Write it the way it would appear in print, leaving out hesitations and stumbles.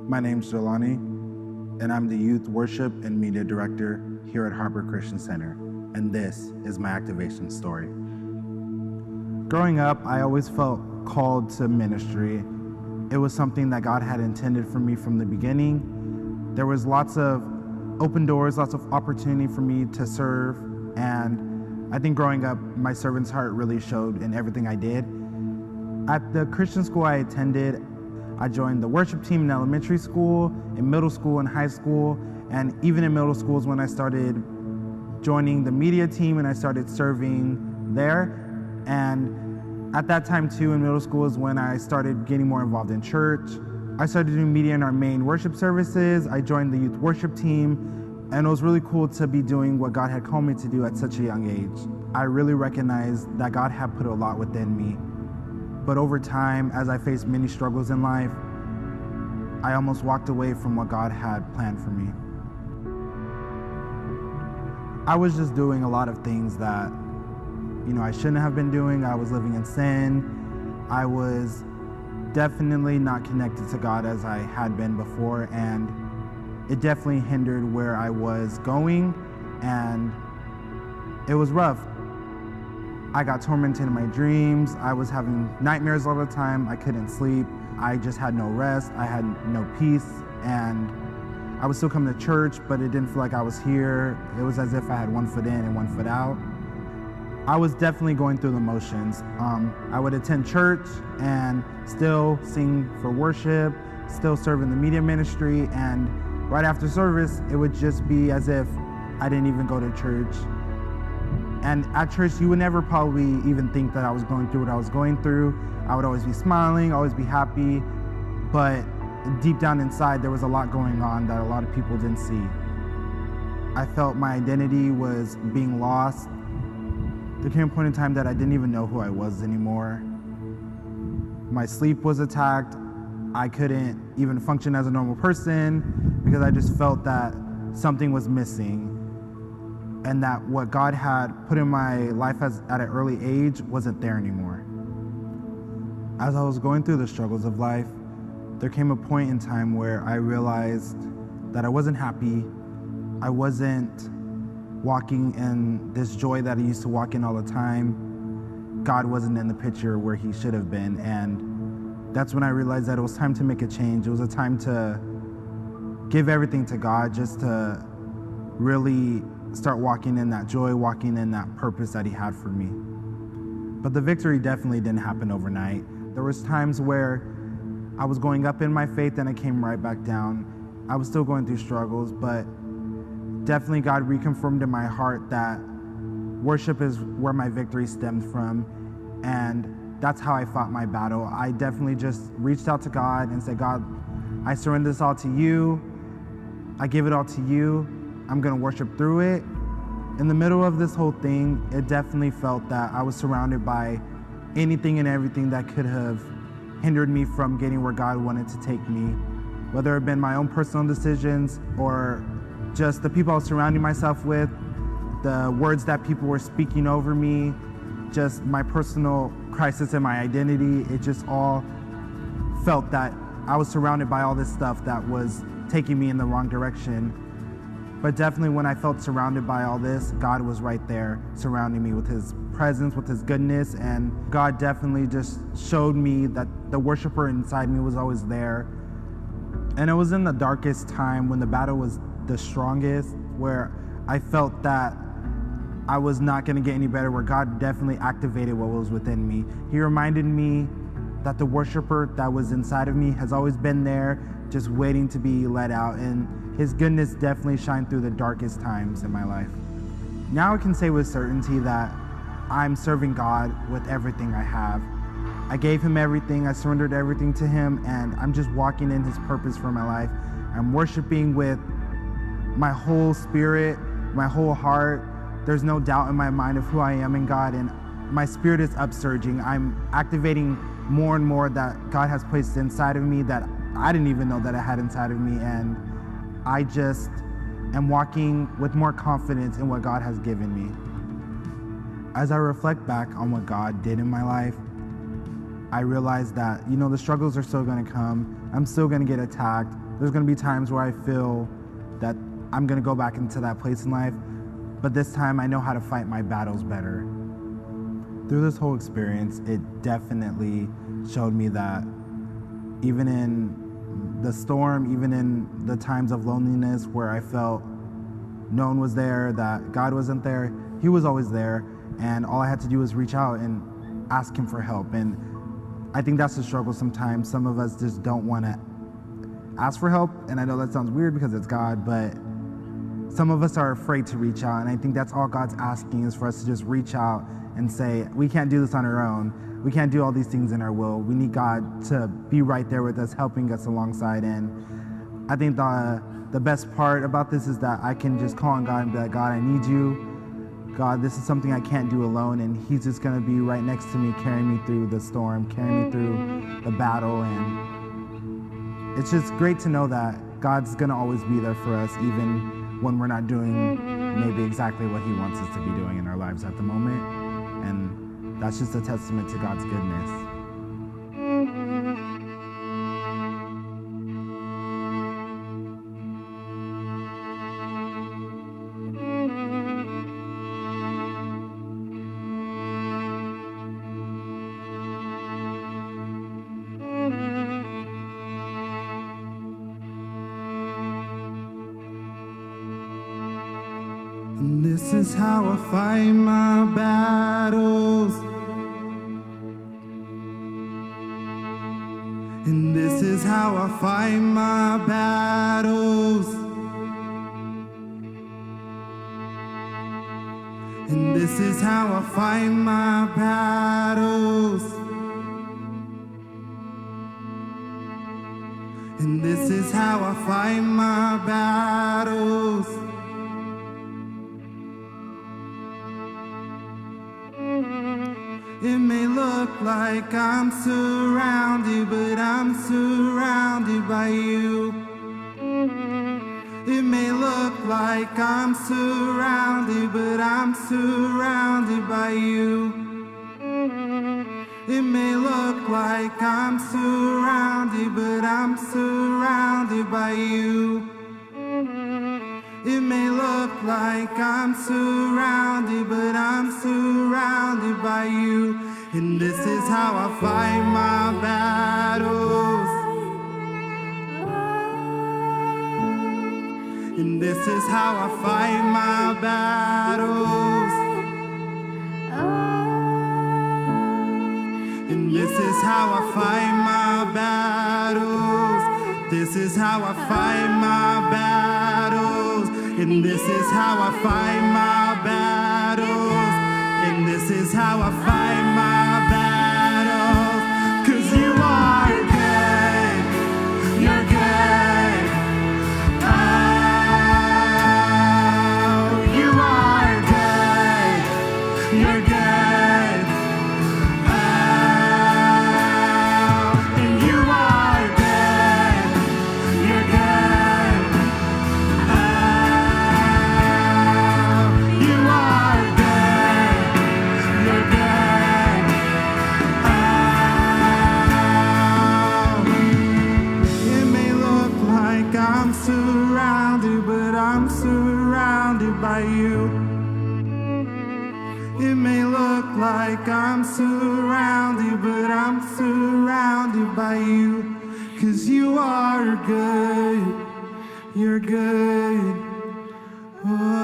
My name's Jelani, and I'm the Youth Worship and Media Director here at Harbor Christian Center, and this is my activation story. Growing up, I always felt called to ministry. It was something that God had intended for me from the beginning. There was lots of open doors, lots of opportunity for me to serve, and I think growing up, my servant's heart really showed in everything I did. At the Christian school I attended, I joined the worship team in elementary school, in middle school, and high school, and even in middle school is when I started joining the media team and I started serving there. And at that time too, in middle school is when I started getting more involved in church. I started doing media in our main worship services. I joined the youth worship team, and it was really cool to be doing what God had called me to do at such a young age. I really recognized that God had put a lot within me. But over time, as I faced many struggles in life, I almost walked away from what God had planned for me. I was just doing a lot of things that, I shouldn't have been doing. I was living in sin. I was definitely not connected to God as I had been before, and it definitely hindered where I was going, and it was rough. I got tormented in my dreams. I was having nightmares all the time. I couldn't sleep. I just had no rest. I had no peace. And I would still come to church, but it didn't feel like I was here. It was as if I had one foot in and one foot out. I was definitely going through the motions. I would attend church and still sing for worship, still serve in the media ministry. And right after service, it would just be as if I didn't even go to church. And at church, you would never probably even think that I was going through what I was going through. I would always be smiling, always be happy, but deep down inside, there was a lot going on that a lot of people didn't see. I felt my identity was being lost. There came a point in time that I didn't even know who I was anymore. My sleep was attacked. I couldn't even function as a normal person because I just felt that something was missing, and that what God had put in my life at an early age wasn't there anymore. As I was going through the struggles of life, there came a point in time where I realized that I wasn't happy. I wasn't walking in this joy that I used to walk in all the time. God wasn't in the picture where he should have been, and that's when I realized that it was time to make a change. It was a time to give everything to God, just to really start walking in that joy, walking in that purpose that he had for me. But the victory definitely didn't happen overnight. There was times where I was going up in my faith and I came right back down. I was still going through struggles, but definitely God reconfirmed in my heart that worship is where my victory stemmed from, and that's how I fought my battle. I definitely just reached out to God and said, God, I surrender this all to you. I give it all to you. I'm gonna worship through it. In the middle of this whole thing, it definitely felt that I was surrounded by anything and everything that could have hindered me from getting where God wanted to take me, whether it had been my own personal decisions or just the people I was surrounding myself with, the words that people were speaking over me, just my personal crisis and my identity. It just all felt that I was surrounded by all this stuff that was taking me in the wrong direction. But definitely when I felt surrounded by all this, God was right there surrounding me with his presence, with his goodness, and God definitely just showed me that the worshiper inside me was always there. And it was in the darkest time when the battle was the strongest, where I felt that I was not gonna get any better, where God definitely activated what was within me. He reminded me that the worshiper that was inside of me has always been there, just waiting to be let out, and his goodness definitely shined through the darkest times in my life. Now I can say with certainty that I'm serving God with everything I have. I gave him everything, I surrendered everything to him, and I'm just walking in his purpose for my life. I'm worshiping with my whole spirit, my whole heart. There's no doubt in my mind of who I am in God, and my spirit is upsurging. I'm activating more and more that God has placed inside of me that I didn't even know that I had inside of me, and I just am walking with more confidence in what God has given me. As I reflect back on what God did in my life, I realized that, the struggles are still gonna come. I'm still gonna get attacked. There's going to be times where I feel that I'm going to go back into that place in life, but this time I know how to fight my battles better. Through this whole experience, it definitely showed me that even in the storm, even in the times of loneliness where I felt no one was there, that God wasn't there, He was always there, and all I had to do was reach out and ask Him for help. And I think that's the struggle sometimes. Some of us just don't want to ask for help, and I know that sounds weird because it's God, but some of us are afraid to reach out, and I think that's all God's asking, is for us to just reach out and say, we can't do this on our own. We can't do all these things in our will. We need God to be right there with us, helping us alongside. And I think the best part about this is that I can just call on God and be like, God, I need you. God, this is something I can't do alone, and He's just going to be right next to me, carrying me through the storm, carrying me through the battle. And it's just great to know that God's going to always be there for us, even when we're not doing maybe exactly what He wants us to be doing in our lives at the moment. And that's just a testament to God's goodness. And this is how I fight my battles. And this is how I fight my battles. And this is how I fight my battles. And this is how I fight my battles. It may look like I'm surrounded, but I'm surrounded by you. It may look like I'm surrounded, but I'm surrounded by you. It may look like I'm surrounded, but I'm surrounded by you. It may look like I'm surrounded, but I'm surrounded by you. And this is how I fight my battles. And this is how I fight my battles. And this is how I fight my battles. This is how I fight my battles. And this is how I fight my battles. And this is how I fight my battles. 'Cause you are good. You're good. Oh, you are good. You're good. Oh, and you are good. You're good. You are good. You're good. It may look like I'm surrounded, but I'm surrounded by you. It may look like I'm surrounded, but I'm surrounded by you. 'Cause you are good. You're good. Oh.